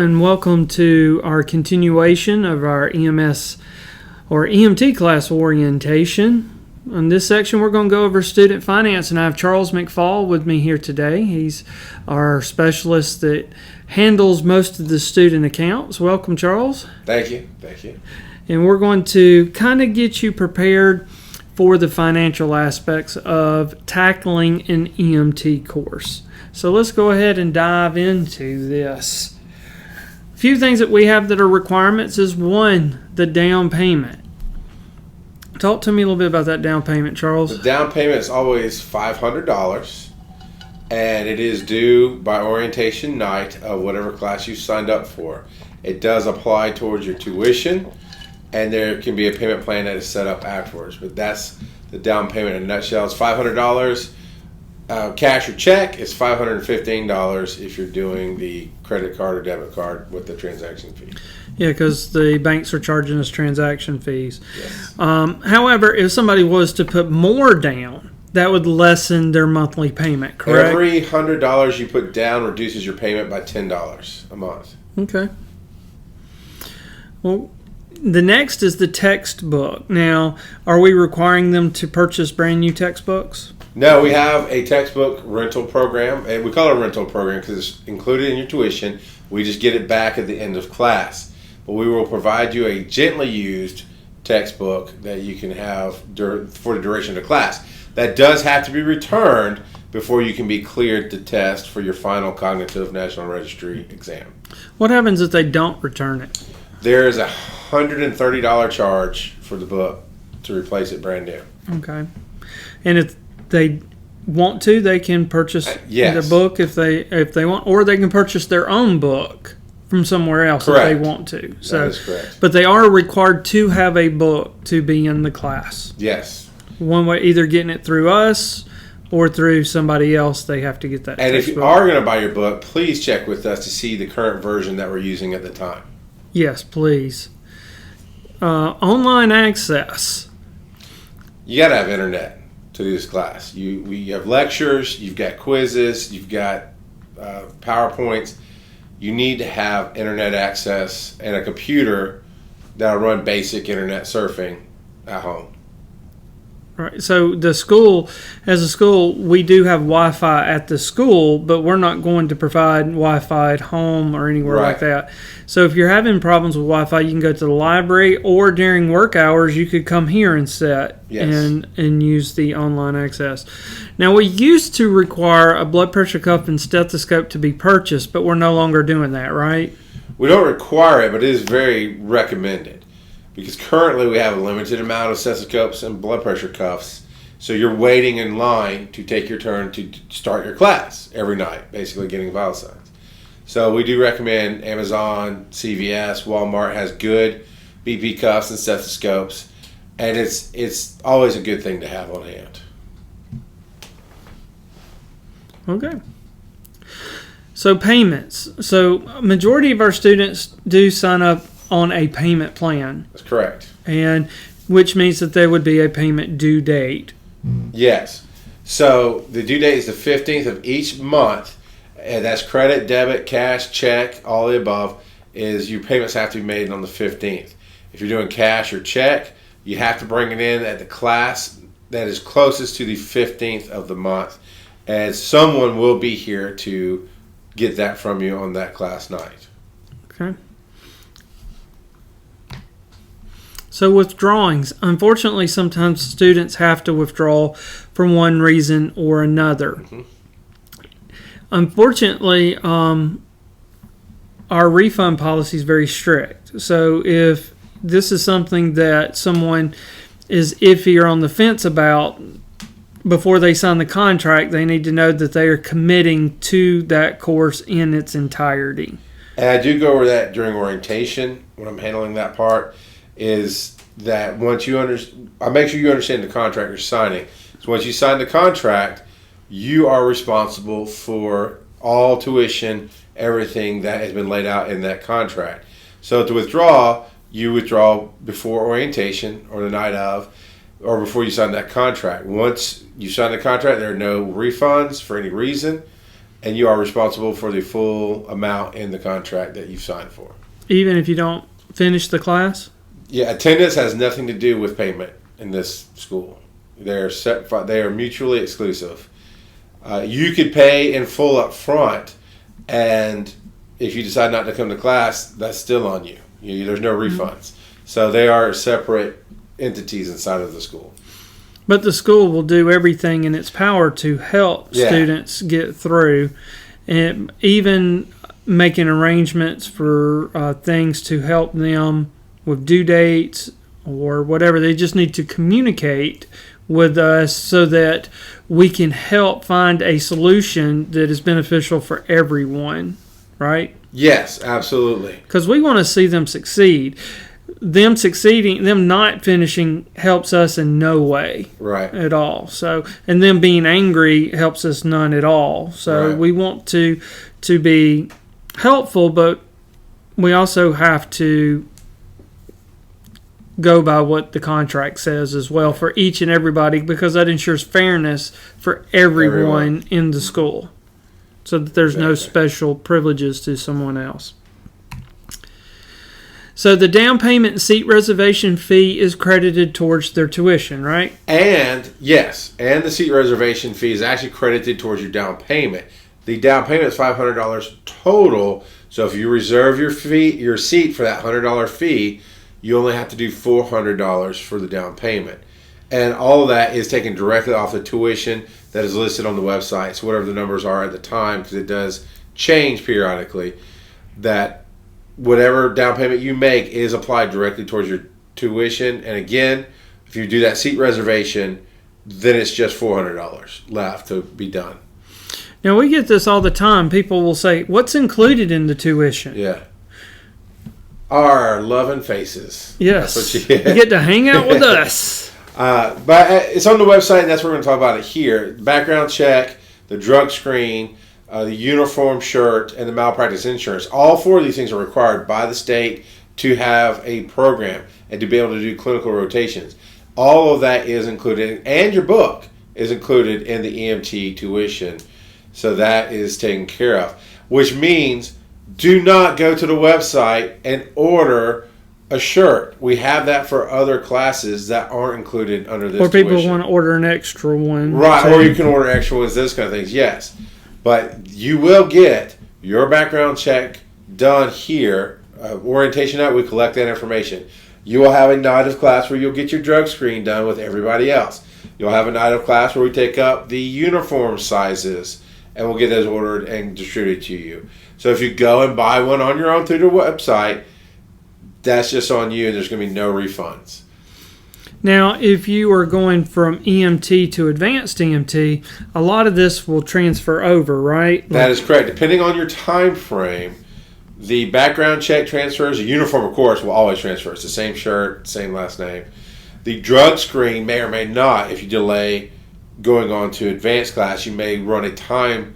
and welcome to our continuation of our EMS or EMT class orientation. In this section, we're going to go over student finance, and I have Charles McFall with me here today. He's our specialist that handles most of the student accounts. Welcome, Charles. Thank you. Thank you. And we're going to kind of get you prepared for the financial aspects of tackling an EMT course. So let's go ahead and dive into this. A few things that we have that are requirements is one, the down payment. Talk to me a little bit about that down payment, Charles. The down payment is always $500, and it is due by orientation night of whatever class you signed up for. It does apply towards your tuition, and there can be a payment plan that is set up afterwards. But that's the down payment in a nutshell. It's $500. Cash or check is $515 if you're doing the credit card or debit card with the transaction fee. Yeah, because the banks are charging us transaction fees. Yes. However, if somebody was to put more down, that would lessen their monthly payment, correct? Every $100 you put down reduces your payment by $10 a month. Okay. Well, the next is the textbook. Now, are we requiring them to purchase brand new textbooks? No, we have a textbook rental program, and we call it a rental program because it's included in your tuition. We just get it back at the end of class. But we will provide you a gently used textbook that you can have for the duration of the class. That does have to be returned before you can be cleared to test for your final cognitive National Registry exam. What happens if they don't return it? There is a $130 charge for the book to replace it brand new. Okay. And if they want to, they can purchase yes. the book if they want, or they can purchase their own book from somewhere else correct. If they want to. So, that is correct. But they are required to have a book to be in the class. Yes. One way, either getting it through us or through somebody else, they have to get that And textbook. if you are going to buy your book, please check with us to see the current version that we're using at the time. Yes, please. Online access. You got to have internet to do this class. We have lectures, you've got quizzes, you've got PowerPoints. You need to have internet access and a computer that'll run basic internet surfing at home. Right. So the school, as a school, we do have Wi-Fi at the school, but we're not going to provide Wi-Fi at home or anywhere right. like that. So if you're having problems with Wi-Fi, you can go to the library, or during work hours, you could come here and sit yes. and use the online access. Now, we used to require a blood pressure cuff and stethoscope to be purchased, but we're no longer doing that, right? We don't require it, but it is very recommended. Because currently we have a limited amount of stethoscopes and blood pressure cuffs. So you're waiting in line to take your turn to start your class every night, basically getting vital signs. So we do recommend Amazon, CVS, Walmart has good BP cuffs and stethoscopes. And it's always a good thing to have on hand. Okay. So payments. So majority of our students do sign up on a payment plan. That's correct. And which means that there would be a payment due date. Yes. So the due date is the 15th of each month. And that's credit, debit, cash, check, all the above. Is your payments have to be made on the 15th. If you're doing cash or check, you have to bring it in at the class that is closest to the 15th of the month. And someone will be here to get that from you on that class night. Okay. So withdrawings. Unfortunately, sometimes students have to withdraw for one reason or another. Mm-hmm. Unfortunately, our refund policy is very strict. So if this is something that someone is iffy or on the fence about, before they sign the contract, they need to know that they are committing to that course in its entirety. And I do go over that during orientation when I'm handling that part. Is that once you I make sure you understand the contract you're signing. So once you sign the contract, you are responsible for all tuition, everything that has been laid out in that contract. So to withdraw, you withdraw before orientation or the night of, or before you sign that contract. Once you sign the contract, there are no refunds for any reason. and you are responsible for the full amount in the contract that you've signed for. Even if you don't finish the class? Yeah, attendance has nothing to do with payment in this school. They are mutually exclusive. You could pay in full up front, and if you decide not to come to class, that's still on you. There's no refunds. So they are separate entities inside of the school. But the school will do everything in its power to help students get through, and even making arrangements for things to help them with due dates or whatever. They just need to communicate with us so that we can help find a solution that is beneficial for everyone, right? Yes, absolutely. Because we want to see them succeed. Them succeeding, them not finishing helps us in no way at all. So, and them being angry helps us none at all. So we want to be helpful, but we also have to go by what the contract says as well for each and everybody, because that ensures fairness for everyone in the school, so that there's no special privileges to someone else. So the down payment and seat reservation fee is credited towards their tuition, right? And yes, and the seat reservation fee is actually credited towards your down payment. The down payment is $500 total. So if you reserve your seat for that $100 fee, you only have to do $400 for the down payment. And all of that is taken directly off the tuition that is listed on the website. So whatever the numbers are at the time, because it does change periodically, that whatever down payment you make is applied directly towards your tuition. And again, if you do that seat reservation, then it's just $400 left to be done. Now, we get this all the time. People will say, what's included in the tuition? Yeah. Our loving faces. Yes. That's what you get to hang out with us. But it's on the website, and that's what we're going to talk about it here. Background check, the drug screen, the uniform shirt, and the malpractice insurance. All four of these things are required by the state to have a program and to be able to do clinical rotations. All of that is included, and your book is included in the EMT tuition. So that is taken care of, which means do not go to the website and order a shirt. We have that for other classes that aren't included under this tuition. Or people want to order an extra one. Right, or you can order extra ones, those kind of things, yes. But you will get your background check done here. Orientation night, we collect that information. You will have a night of class where you'll get your drug screen done with everybody else. You'll have a night of class where we take up the uniform sizes, and we'll get those ordered and distributed to you. So if you go and buy one on your own through the website, that's just on you, and there's going to be no refunds. Now, if you are going from EMT to advanced EMT, a lot of this will transfer over, right? That is correct. Depending on your time frame, the background check transfers. The uniform, of course, will always transfer. It's the same shirt, same last name. The drug screen may or may not. If you delay going on to advanced class, you may run a time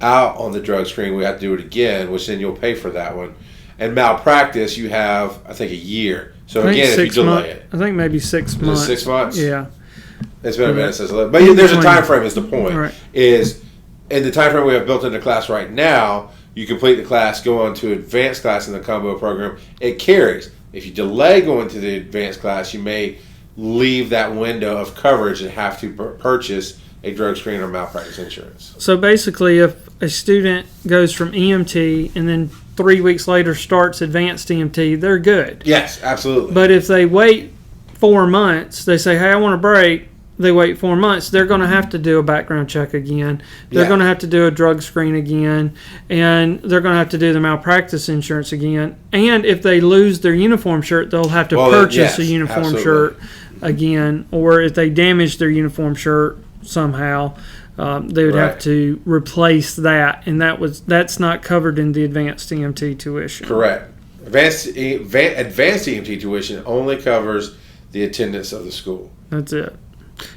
out on the drug screen. We have to do it again, which then you'll pay for that one. And malpractice, you have, I think, a year. So again, if you delay it. I think maybe 6 months. 6 months? Yeah. It's been a minute since 11. But there's a time frame is the point. Right. Is in the time frame we have built into class right now, you complete the class, go on to advanced class in the combo program. It carries. If you delay going to the advanced class, you may leave that window of coverage and have to purchase a drug screen or malpractice insurance. So basically, if a student goes from EMT and then 3 weeks later starts advanced EMT, they're good. Yes, absolutely. But if they wait 4 months, they say, hey, I want a break, they wait 4 months, they're going to have to do a background check again. They're going to have to do a drug screen again, and they're going to have to do the malpractice insurance again. And if they lose their uniform shirt, they'll have to purchase a uniform shirt again. Or if they damage their uniform shirt somehow, they would have to replace that, and that's not covered in the advanced EMT tuition. Correct. Advanced EMT tuition only covers the attendance of the school. That's it.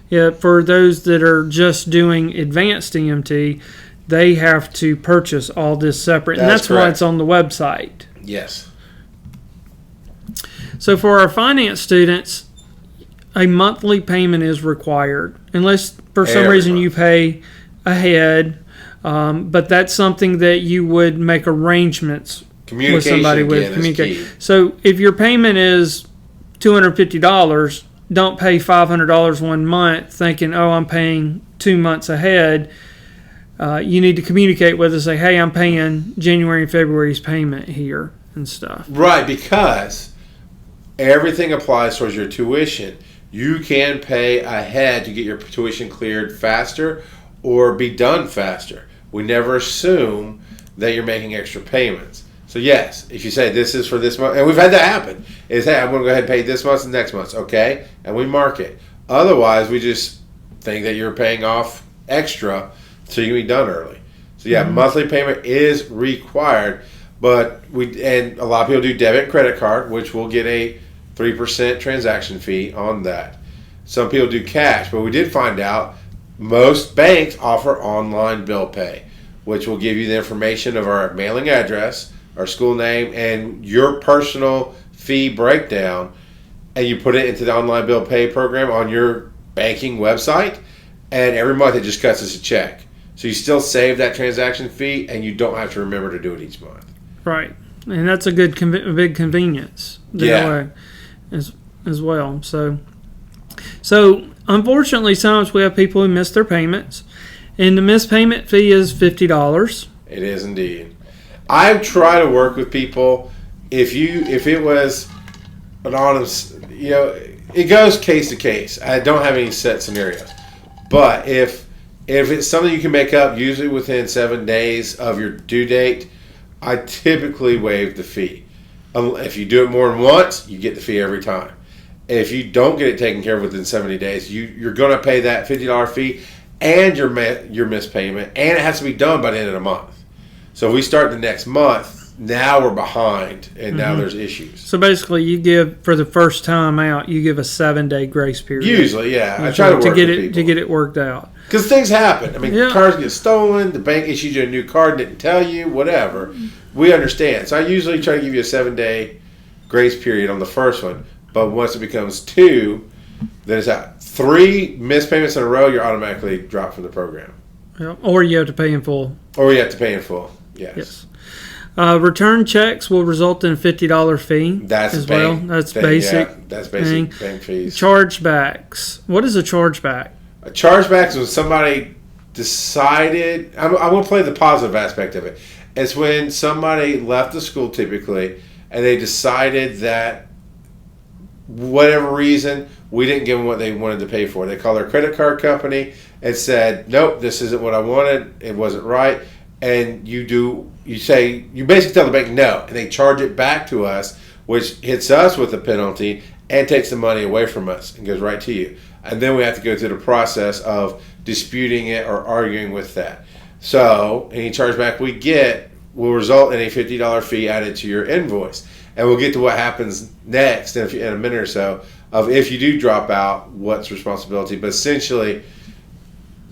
Yeah, for those that are just doing advanced EMT, they have to purchase all this separate, and that's why it's on the website. Yes. So for our finance students, a monthly payment is required, unless for some reason you pay ahead. But that's something that you would make arrangements with somebody with. Communicate. So if your payment is $250, don't pay $500 one month thinking, oh, I'm paying 2 months ahead. You need to communicate with us, say, hey, I'm paying January and February's payment here and stuff. Right, because everything applies towards your tuition. You can pay ahead to get your tuition cleared faster or be done faster. We never assume that you're making extra payments. So yes, if you say this is for this month, and we've had that happen, is hey, I'm going to go ahead and pay this month and next month, okay? And we mark it. Otherwise, we just think that you're paying off extra so you can be done early. So yeah, monthly payment is required, but and a lot of people do debit and credit card, which will get a 3% transaction fee on that. Some people do cash, but we did find out most banks offer online bill pay, which will give you the information of our mailing address, our school name, and your personal fee breakdown, and you put it into the online bill pay program on your banking website, and every month it just cuts us a check. So you still save that transaction fee, and you don't have to remember to do it each month. Right, and that's a good, big convenience that way as well. So unfortunately, sometimes we have people who miss their payments, and the missed payment fee is $50. It is indeed. I try to work with people. If it was an honest, it goes case to case. I don't have any set scenarios, but if it's something you can make up, usually within 7 days of your due date, I typically waive the fee. If you do it more than once, you get the fee every time. If you don't get it taken care of within 70 days, you're going to pay that $50 fee and your missed payment, and it has to be done by the end of the month. So if we start the next month, now we're behind, and now there's issues. So basically, you give, for the first time out, you give a 7-day grace period. Usually, yeah. I try to work with people. To get it worked out. Because things happen. I mean, cars get stolen, the bank issued you a new card, didn't tell you, whatever. We understand. So I usually try to give you a 7-day grace period on the first one. But once it becomes 2, then it's out. 3 missed payments in a row, you're automatically dropped from the program. Yeah. Or you have to pay in full. Yes. Return checks will result in a $50 fee. That's basic. Yeah, that's basic bank fees. Chargebacks. What is a chargeback? A chargeback is when somebody decided. I'm going to play the positive aspect of it. It's when somebody left the school typically, and they decided that whatever reason we didn't give them what they wanted to pay for. They called their credit card company and said, "Nope, this isn't what I wanted. It wasn't right." And you basically tell the bank no, and they charge it back to us, which hits us with a penalty and takes the money away from us and goes right to you. And then we have to go through the process of disputing it or arguing with that. So any chargeback we get will result in a $50 fee added to your invoice. And we'll get to what happens next in a minute or so of if you do drop out, what's responsibility. But essentially,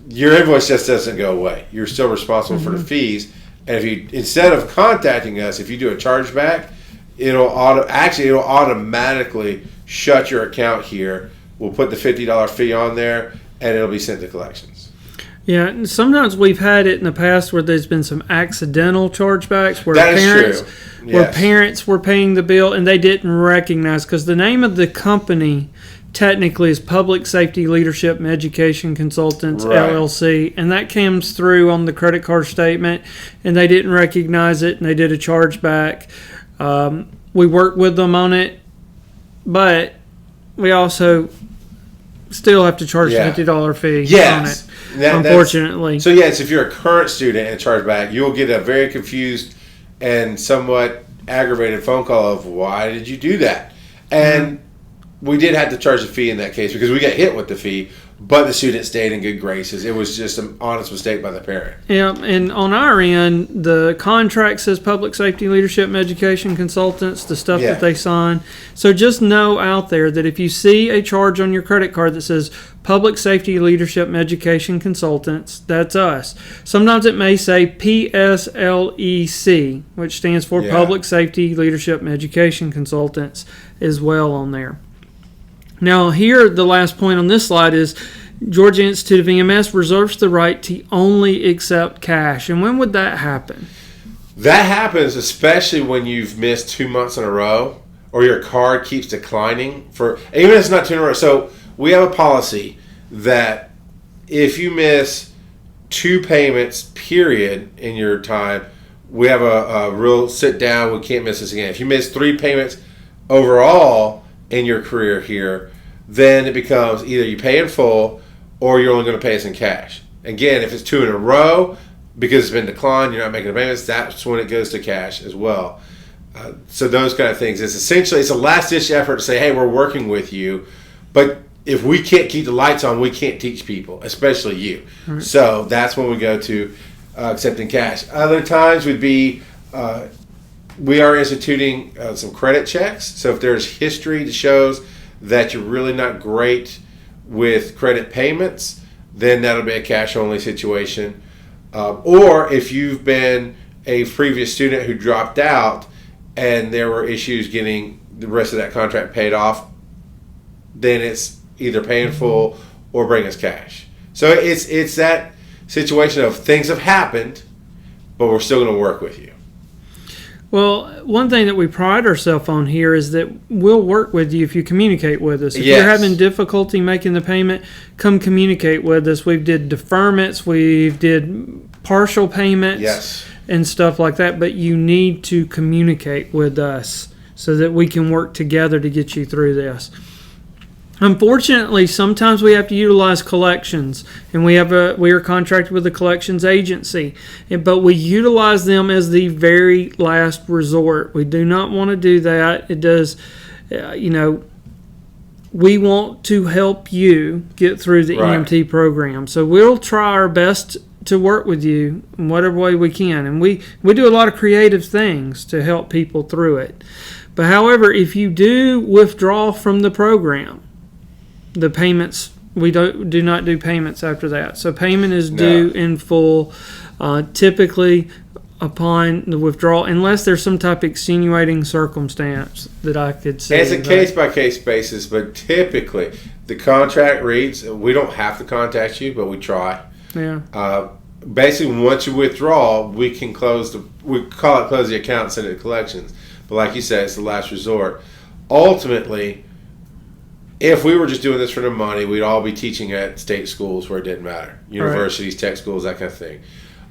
your invoice just doesn't go away. You're still responsible for the fees. And if you, instead of contacting us, if you do a chargeback, it'll automatically shut your account here. We'll put the $50 fee on there, and it'll be sent to collections. Yeah, and sometimes we've had it in the past where there's been some accidental chargebacks where parents were paying the bill and they didn't recognize, because the name of the company technically is Public Safety Leadership and Education Consultants, LLC, and that comes through on the credit card statement, and they didn't recognize it, and they did a chargeback. We worked with them on it, but we also still have to charge a $50 fee on it, unfortunately. So yes, if you're a current student and chargeback, you'll get a very confused and somewhat aggravated phone call of, why did you do that? And we did have to charge a fee in that case because we got hit with the fee, but the student stayed in good graces. It was just an honest mistake by the parent. Yeah, and on our end, the contract says Public Safety Leadership and Education Consultants, the stuff that they sign. So just know out there that if you see a charge on your credit card that says Public Safety Leadership and Education Consultants, that's us. Sometimes it may say PSLEC, which stands for Public Safety Leadership and Education Consultants as well on there. Now here, the last point on this slide is Georgia Institute of EMS reserves the right to only accept cash. And when would that happen? That happens especially when you've missed 2 months in a row, or your card keeps declining even if it's not 2 in a row. So we have a policy that if you miss 2 payments, period, in your time, we have a real sit down. We can't miss this again. If you miss 3 payments overall in your career here, then it becomes either you pay in full or you're only going to pay us in cash. Again, if it's 2 in a row, because it's been declined, you're not making the payments, that's when it goes to cash as well. So those kind of things. It's a last-ditch effort to say, hey, we're working with you, but if we can't keep the lights on, we can't teach people, especially you. Right. So that's when we go to accepting cash. Other times would be we are instituting some credit checks. So if there's history that shows that you're really not great with credit payments, then that'll be a cash-only situation. Or if you've been a previous student who dropped out and there were issues getting the rest of that contract paid off, then it's either pay in full or bring us cash. So it's that situation of things have happened, but we're still going to work with you. Well, one thing that we pride ourselves on here is that we'll work with you if you communicate with us. If you're having difficulty making the payment, come communicate with us. We've did deferments, we've did partial payments, and stuff like that. But you need to communicate with us so that we can work together to get you through this. Unfortunately, sometimes we have to utilize collections, and we are contracted with a collections agency, but we utilize them as the very last resort. We do not want to do that. It does, we want to help you get through the EMT program. So we'll try our best to work with you in whatever way we can, and we do a lot of creative things to help people through it. But however, if you do withdraw from the program, the payments, we do not do payments after that. So payment is due in full, typically upon the withdrawal, unless there's some type of extenuating circumstance that I could say. It's a case-by-case basis, but typically the contract reads, we don't have to contact you, but we try. Yeah. Basically, once you withdraw, we can close the account and send it to collections. But like you said, it's the last resort. Ultimately, if we were just doing this for the money, we'd all be teaching at state schools where it didn't matter. Universities, tech schools, that kind of thing.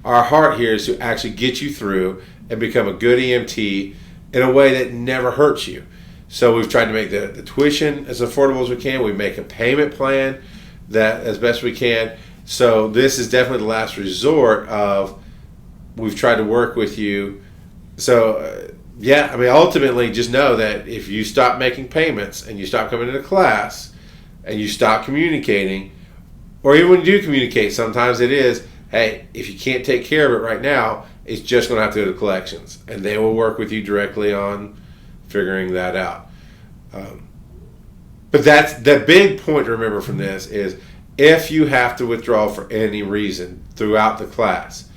Our heart here is to actually get you through and become a good EMT in a way that never hurts you. So we've tried to make the tuition as affordable as we can. We make a payment plan that as best we can. So this is definitely the last resort of we've tried to work with you. So ultimately, just know that if you stop making payments and you stop coming into class and you stop communicating, or even when you do communicate, sometimes it is, hey, if you can't take care of it right now, it's just going to have to go to collections, and they will work with you directly on figuring that out. But that's the big point to remember from this is if you have to withdraw for any reason throughout the class,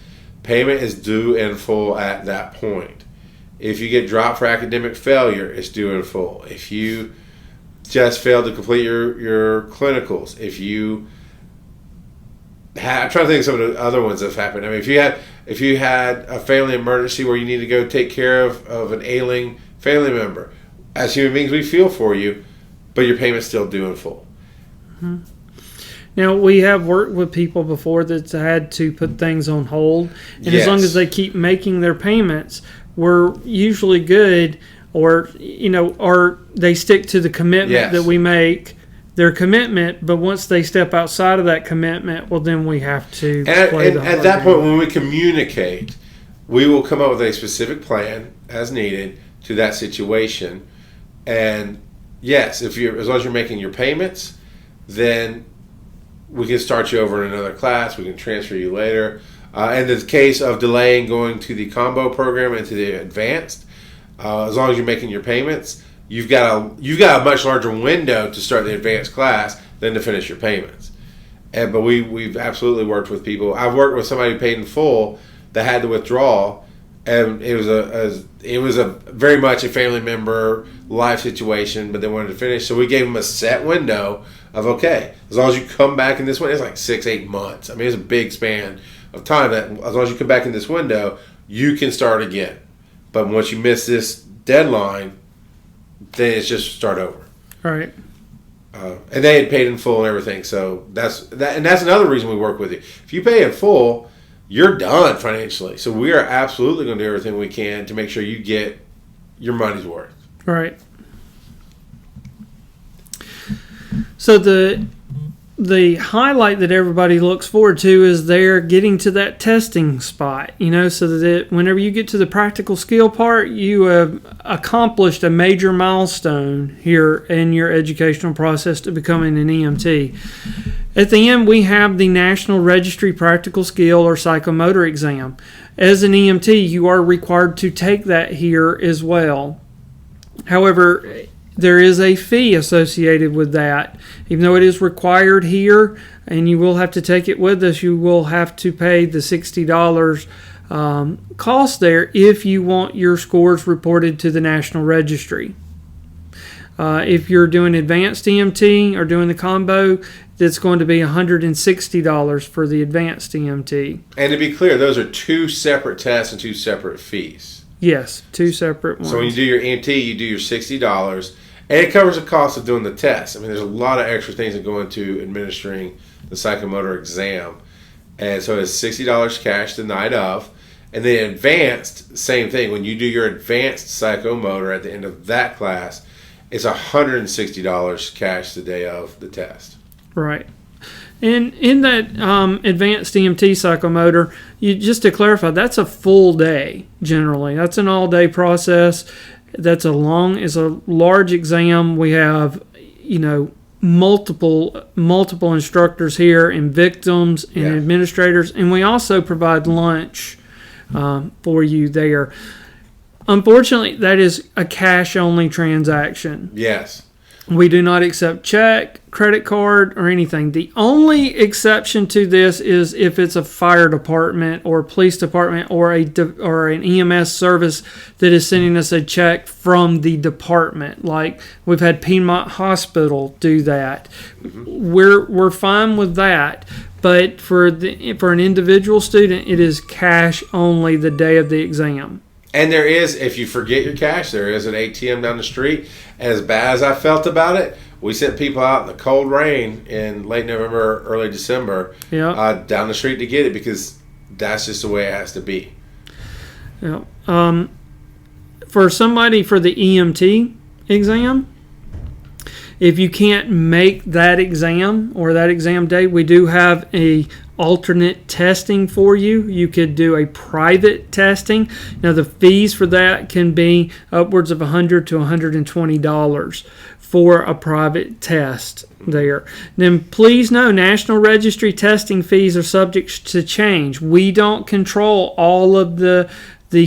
payment is due in full at that point. If you get dropped for academic failure, it's due in full. If you just failed to complete your clinicals, if you I'm trying to think of some of the other ones that have happened. I mean, if you had a family emergency where you need to go take care of an ailing family member, as human beings, we feel for you, but your payment's still due in full. Mm-hmm. Now, we have worked with people before that's had to put things on hold, and as long as they keep making their payments, we're usually good, or they stick to the commitment that we make, their commitment. But once they step outside of that commitment, well, then we have to play the at that point, when we communicate, we will come up with a specific plan as needed to that situation. And yes, as long as you're making your payments, then we can start you over in another class. We can transfer you later. In the case of delaying going to the combo program and to the advanced, as long as you're making your payments, you've got a much larger window to start the advanced class than to finish your payments. But we've absolutely worked with people. I've worked with somebody who paid in full that had to withdraw, and it it was a very much a family member life situation, but they wanted to finish. So we gave them a set window of, okay, as long as you come back in this window, it's like 6-8 months. I mean, it's a big span of time that as long as you come back in this window, you can start again. But once you miss this deadline, then it's just start over. All right. And they had paid in full and everything. So that's another reason we work with you. If you pay in full, you're done financially. So we are absolutely going to do everything we can to make sure you get your money's worth. All right. So the highlight that everybody looks forward to is they're getting to that testing spot, so that whenever you get to the practical skill part, you have accomplished a major milestone here in your educational process to becoming an EMT. At the end, we have the National Registry Practical Skill or Psychomotor exam. As an EMT, you are required to take that here as well. However, there is a fee associated with that. Even though it is required here and you will have to take it with us, you will have to pay the $60 cost there if you want your scores reported to the National Registry. If you're doing advanced EMT or doing the combo, that's going to be $160 for the advanced EMT. And to be clear, those are two separate tests and two separate fees. Yes, two separate ones. So when you do your EMT, you do your $60, and it covers the cost of doing the test. I mean, there's a lot of extra things that go into administering the psychomotor exam. And so it's $60 cash the night of. And then advanced, same thing. When you do your advanced psychomotor at the end of that class, it's $160 cash the day of the test. Right. And in that advanced EMT psychomotor, just to clarify, that's a full day generally. That's an all-day process. It's a large exam. We have, multiple instructors here and victims and administrators, and we also provide lunch for you there. Unfortunately, that is a cash-only transaction. Yes. We do not accept check, credit card, or anything. The only exception to this is if it's a fire department or police department or an EMS service that is sending us a check from the department. Like we've had Piedmont Hospital do that. Mm-hmm. We're fine with that. But for an individual student, it is cash only the day of the exam. And there is, if you forget your cash, there is an ATM down the street. As bad as I felt about it, we sent people out in the cold rain in late November, early December, down the street to get it because that's just the way it has to be. Yeah. For the EMT exam, if you can't make that exam or that exam day, we do have a alternate testing for you. You could do a private testing. Now the fees for that can be upwards of $100 to $120 for a private test there. Then please know National Registry testing fees are subject to change. We don't control all of the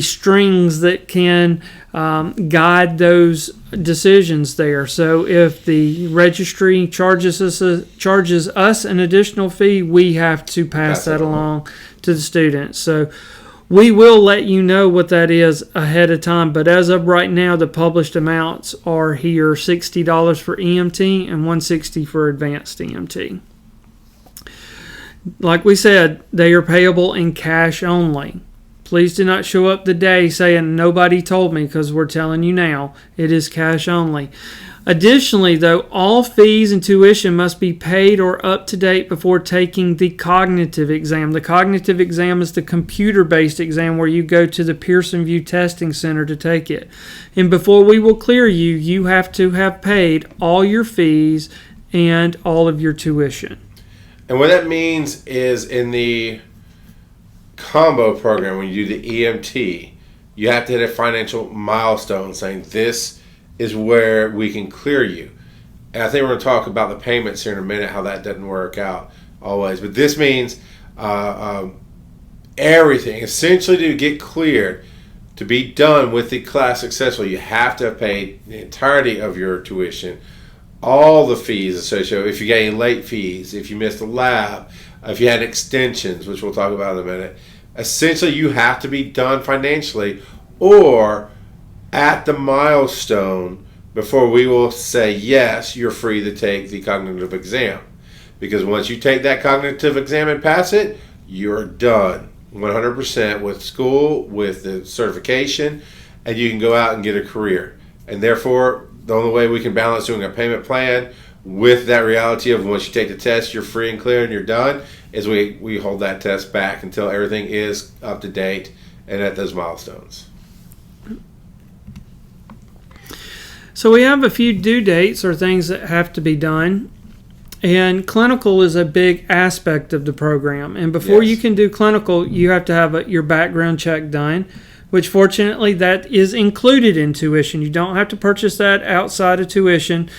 strings that can guide those decisions there. So if the registry charges us an additional fee, we have to pass that along to the students. So we will let you know what that is ahead of time. But as of right now, the published amounts are here: $60 for EMT and $160 for advanced EMT. Like we said, they are payable in cash only. Please do not show up the day saying nobody told me, because we're telling you now it is cash only. Additionally, though, all fees and tuition must be paid or up to date before taking the cognitive exam. The cognitive exam is the computer-based exam where you go to the Pearson VUE Testing Center to take it. And before we will clear you, you have to have paid all your fees and all of your tuition. And what that means is in the combo program, when you do the EMT, you have to hit a financial milestone saying this is where we can clear you. And I think we're going to talk about the payments here in a minute, how that doesn't work out always. But this means everything, essentially to get cleared, to be done with the class successfully, you have to have paid the entirety of your tuition, all the fees associated, if you get any late fees, if you missed a lab, if you had extensions, which we'll talk about in a minute. Essentially, you have to be done financially, or at the milestone before we will say, yes, you're free to take the cognitive exam. Because once you take that cognitive exam and pass it, you're done 100% with school, with the certification, and you can go out and get a career. And therefore, the only way we can balance doing a payment plan with that reality of once you take the test, you're free and clear and you're done, is we hold that test back until everything is up to date and at those milestones. So we have a few due dates or things that have to be done. And clinical is a big aspect of the program. And before you can do clinical, you have to have your background check done, which fortunately that is included in tuition. You don't have to purchase that outside of tuition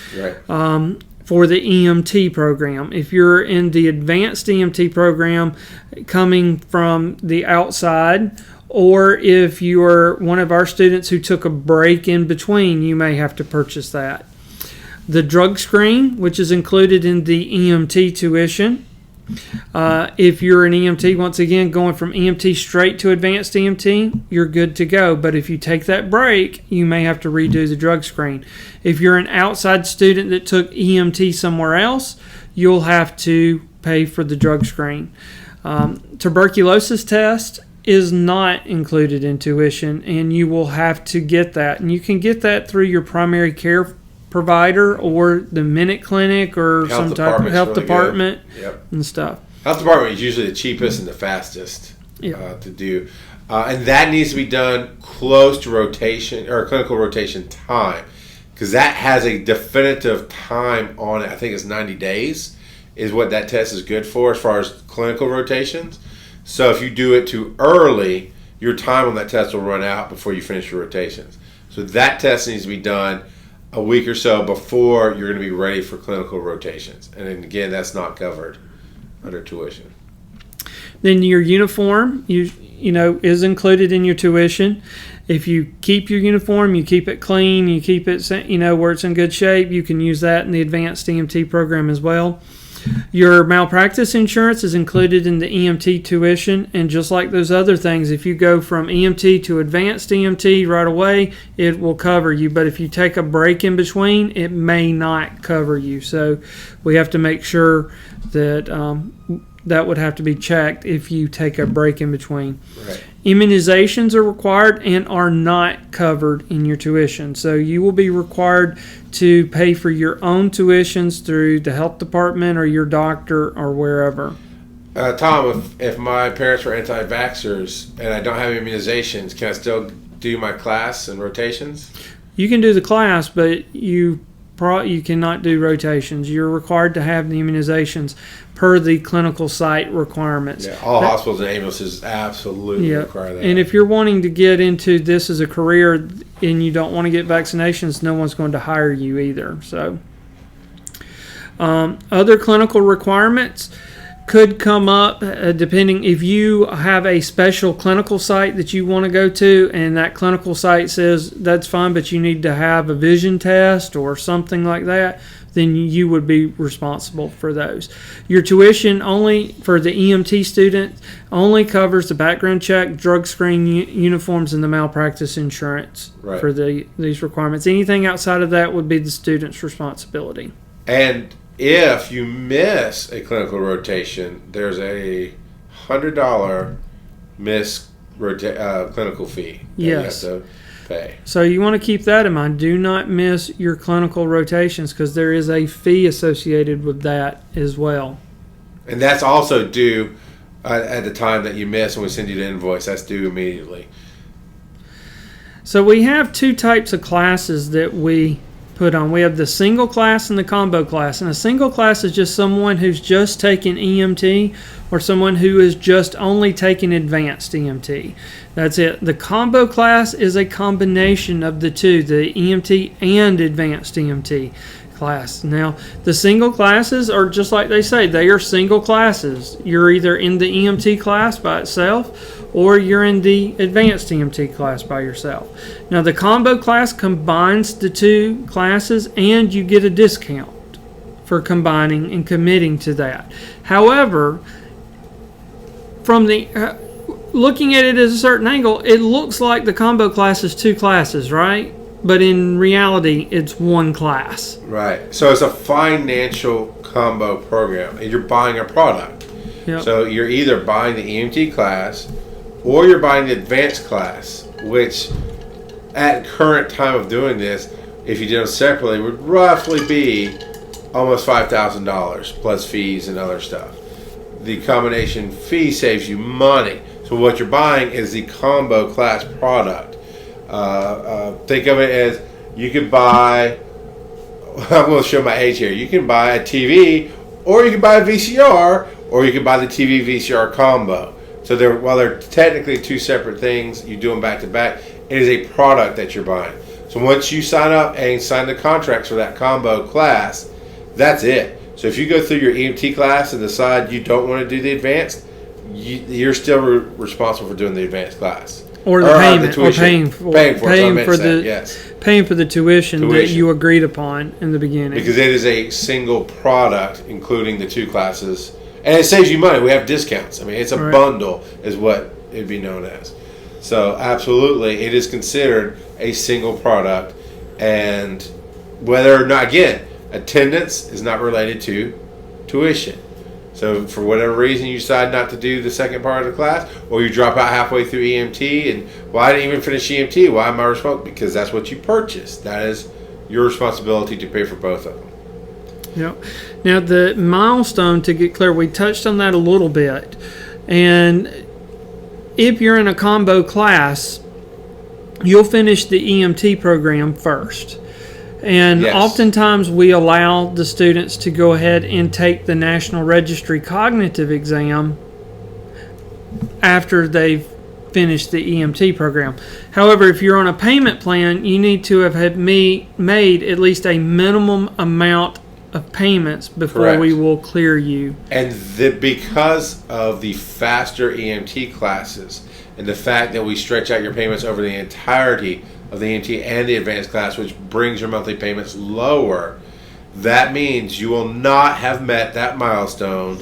for the EMT program. If you're in the advanced EMT program coming from the outside, or if you're one of our students who took a break in between, you may have to purchase that. The drug screen, which is included in the EMT tuition. If you're an EMT, once again, going from EMT straight to advanced EMT, you're good to go. But if you take that break, you may have to redo the drug screen. If you're an outside student that took EMT somewhere else, you'll have to pay for the drug screen. Tuberculosis test is not included in tuition, and you will have to get that. And you can get that through your primary care provider or the Minute Clinic or some type of health department and stuff. Health department is usually the cheapest and the fastest to do. And that needs to be done close to rotation or clinical rotation time, because that has a definitive time on it. I think it's 90 days is what that test is good for as far as clinical rotations. So if you do it too early, your time on that test will run out before you finish your rotations. So that test needs to be done a week or so before you're going to be ready for clinical rotations. And then again, that's not covered under tuition. Then your uniform, you know, is included in your tuition. If you keep your uniform, you keep it clean, you keep it, you know, where it's in good shape, you can use that in the advanced EMT program as well. Your malpractice insurance is included in the EMT tuition, and just like those other things, if you go from EMT to advanced EMT right away, it will cover you. But if you take a break in between, it may not cover you. So we have to make sure that that would have to be checked if you take a break in between. Right. Immunizations are required and are not covered in your tuition. So you will be required to pay for your own tuitions through the health department or your doctor or wherever. Tom, if my parents were anti-vaxxers and I don't have immunizations, can I still do my class and rotations? You can do the class, but you cannot do rotations. You're required to have the immunizations per the clinical site requirements. Yeah, all hospitals and ambulances absolutely require that. And if you're wanting to get into this as a career and you don't want to get vaccinations, no one's going to hire you either. So, other clinical requirements could come up depending if you have a special clinical site that you want to go to and that clinical site says that's fine, but you need to have a vision test or something like that, then you would be responsible for those. Your tuition only for the EMT student only covers the background check, drug screen, uniforms, and the malpractice insurance for these requirements. Anything outside of that would be the student's responsibility. And if you miss a clinical rotation, there's a $100 clinical fee that you have to pay. So you want to keep that in mind. Do not miss your clinical rotations because there is a fee associated with that as well. And that's also due at the time that you miss when we send you the invoice. That's due immediately. So we have two types of classes that we put on. We have the single class and the combo class. And a single class is just someone who's just taken EMT or someone who is just only taking advanced EMT. That's it. The combo class is a combination of the two, the EMT and advanced EMT class. Now, the single classes are just like they say, they are single classes. You're either in the EMT class by itself or you're in the advanced EMT class by yourself. Now, the combo class combines the two classes and you get a discount for combining and committing to that. However, from the looking at it as a certain angle, it looks like the combo class is 2 classes, right? But in reality, it's 1 class. Right. So it's a financial combo program, and you're buying a product. Yep. So you're either buying the EMT class or you're buying the advanced class, which at current time of doing this, if you did them separately, would roughly be almost $5,000 plus fees and other stuff. The combination fee saves you money. So what you're buying is the combo class product. Think of it as you could buy, I'm going to show my age here, you can buy a TV, or you can buy a VCR, or you can buy the TV VCR combo. So while they're technically 2 separate things, you do them back to back, it is a product that you're buying. So once you sign up and sign the contracts for that combo class, that's it. So if you go through your EMT class and decide you don't want to do the advanced, you're still responsible for doing the advanced class. Or the payment, or paying for the tuition that you agreed upon in the beginning. Because it is a single product, including the 2 classes, and it saves you money. We have discounts. I mean, it's a bundle, is what it'd be known as. So, absolutely, it is considered a single product, and whether or not, again, attendance is not related to tuition. So for whatever reason you decide not to do the second part of the class, or you drop out halfway through EMT, and well, I didn't even finish EMT. Why am I responsible? Because that's what you purchased. That is your responsibility to pay for both of them. Yep. Now the milestone, to get clear, we touched on that a little bit. And if you're in a combo class, you'll finish the EMT program first. And oftentimes we allow the students to go ahead and take the National Registry Cognitive Exam after they've finished the EMT program. However, if you're on a payment plan, you need to have made at least a minimum amount of payments before we will clear you. And because of the faster EMT classes and the fact that we stretch out your payments over the entirety of the EMT and the advanced class, which brings your monthly payments lower, that means you will not have met that milestone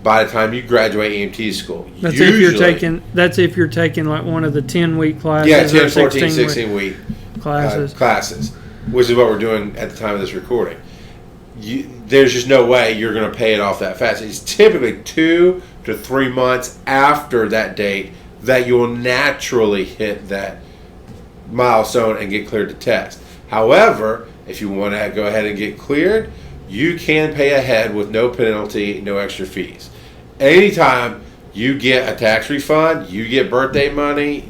by the time you graduate EMT school. That's usually, if you're taking like one of the 10-week classes. Yeah, 10, 14, 16 week classes, which is what we're doing at the time of this recording. There's just no way you're going to pay it off that fast. It's typically 2 to 3 months after that date that you will naturally hit that milestone and get cleared to test. However, if you want to go ahead and get cleared, you can pay ahead with no penalty, no extra fees. Anytime you get a tax refund, you get birthday money,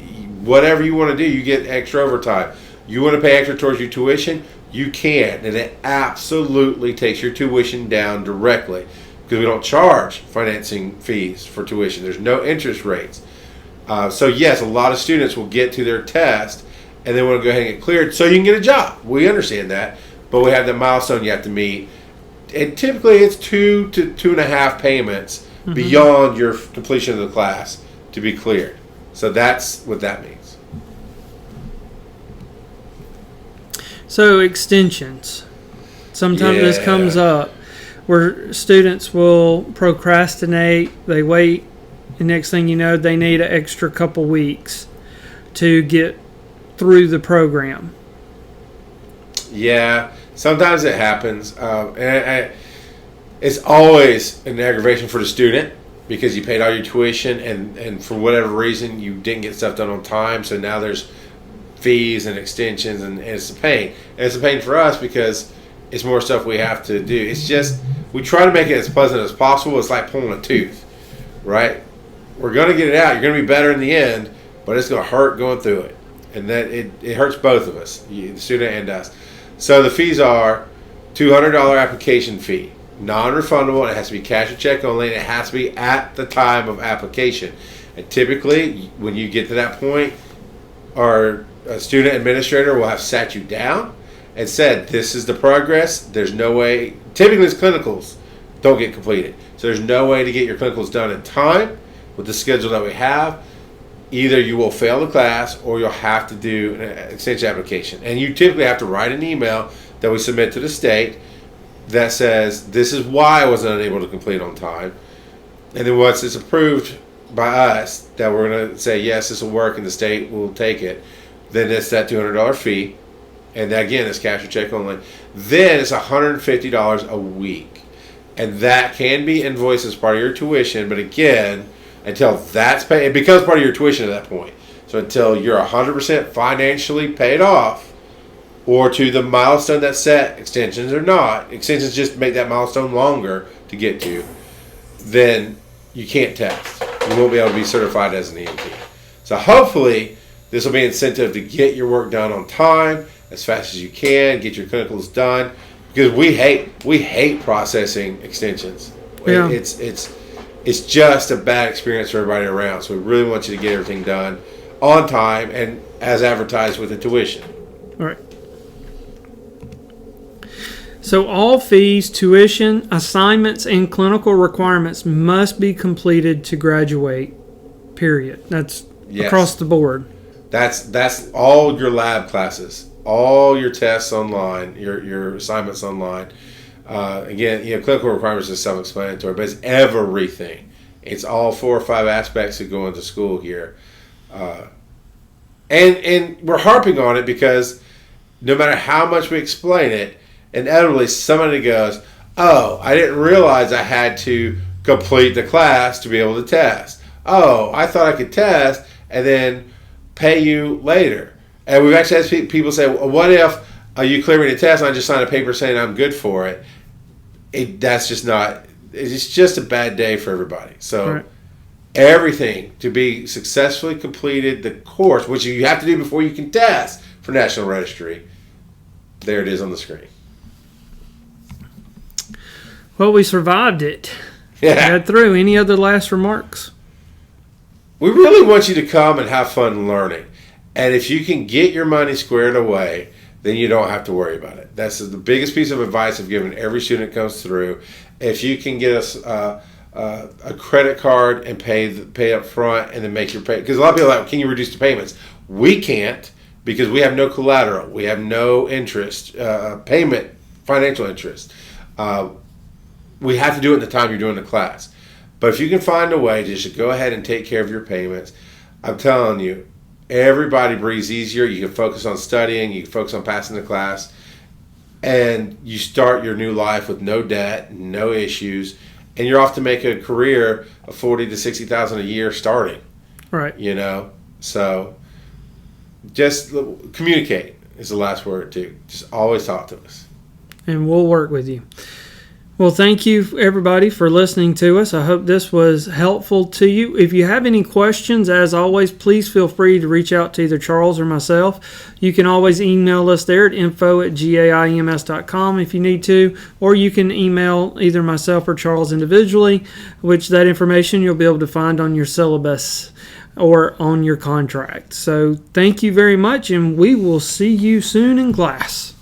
whatever you want to do, you get extra overtime. You want to pay extra towards your tuition, you can, and it absolutely takes your tuition down directly, because we don't charge financing fees for tuition. There's no interest rates. So yes, a lot of students will get to their test and they want to go ahead and get cleared so you can get a job. We understand that, but we have the milestone you have to meet. And typically it's 2 to 2.5 payments beyond your completion of the class to be cleared. So that's what that means. So extensions. Sometimes this comes up where students will procrastinate, they wait, and next thing you know, they need an extra couple weeks to get through the program. Yeah, sometimes it happens. It's always an aggravation for the student because you paid all your tuition and for whatever reason you didn't get stuff done on time, so now there's fees and extensions and it's a pain. And it's a pain for us because it's more stuff we have to do. It's just, we try to make it as pleasant as possible. It's like pulling a tooth, right? We're going to get it out. You're going to be better in the end, but it's going to hurt going through it. And that it hurts both of us, the student and us. So the fees are $200 application fee, non-refundable, and it has to be cash or check only, and it has to be at the time of application. And typically, when you get to that point, our student administrator will have sat you down and said, this is the progress. There's no way, typically it's clinicals don't get completed. So there's no way to get your clinicals done in time with the schedule that we have. Either you will fail the class or you'll have to do an extension application. And you typically have to write an email that we submit to the state that says, this is why I wasn't able to complete on time. And then once it's approved, by us that we're going to say, yes, this will work and the state will take it, then it's that $200 fee. And again, it's cash or check only. Then it's $150 a week. And that can be invoiced as part of your tuition. But again, until that's paid, it becomes part of your tuition at that point. So until you're 100% financially paid off, or to the milestone that's set, extensions or not, extensions just make that milestone longer to get to, then you can't test. You won't be able to be certified as an EMT. So hopefully this will be an incentive to get your work done on time, as fast as you can, get your clinicals done, because we hate processing extensions. Yeah. It's just a bad experience for everybody around. So we really want you to get everything done on time and as advertised with the tuition. All right. So all fees, tuition, assignments, and clinical requirements must be completed to graduate. Period. That's across the board. That's all your lab classes, all your tests online, your assignments online. Again, clinical requirements is self-explanatory, but it's everything. It's all 4 or 5 aspects that go into school here, and we're harping on it because no matter how much we explain it, inevitably somebody goes, "Oh, I didn't realize I had to complete the class to be able to test. Oh, I thought I could test and then pay you later." And we've actually had people say, well, "What if you clear me the test and I just sign a paper saying I'm good for it?" That's just not. It's just a bad day for everybody. So right. Everything to be successfully completed, the course, which you have to do before you can test for National Registry. There it is on the screen. Well, we survived it. Yeah. Got through. Any other last remarks? We really want you to come and have fun learning. And if you can get your money squared away, then you don't have to worry about it. That's the biggest piece of advice I've given every student that comes through. If you can get us a credit card and pay up front and then make your pay, because a lot of people are like, can you reduce the payments? We can't, because we have no collateral. We have no interest, payment, financial interest. We have to do it in the time you're doing the class. But if you can find a way to just go ahead and take care of your payments, I'm telling you, everybody breathes easier. You can focus on studying. You can focus on passing the class. And you start your new life with no debt, no issues. And you're off to make a career of $40,000 to $60,000 a year starting. Right. So just communicate is the last word, too. Just always talk to us. And we'll work with you. Well, thank you, everybody, for listening to us. I hope this was helpful to you. If you have any questions, as always, please feel free to reach out to either Charles or myself. You can always email us there at info@gaims.com if you need to, or you can email either myself or Charles individually, which that information you'll be able to find on your syllabus or on your contract. So thank you very much, and we will see you soon in class.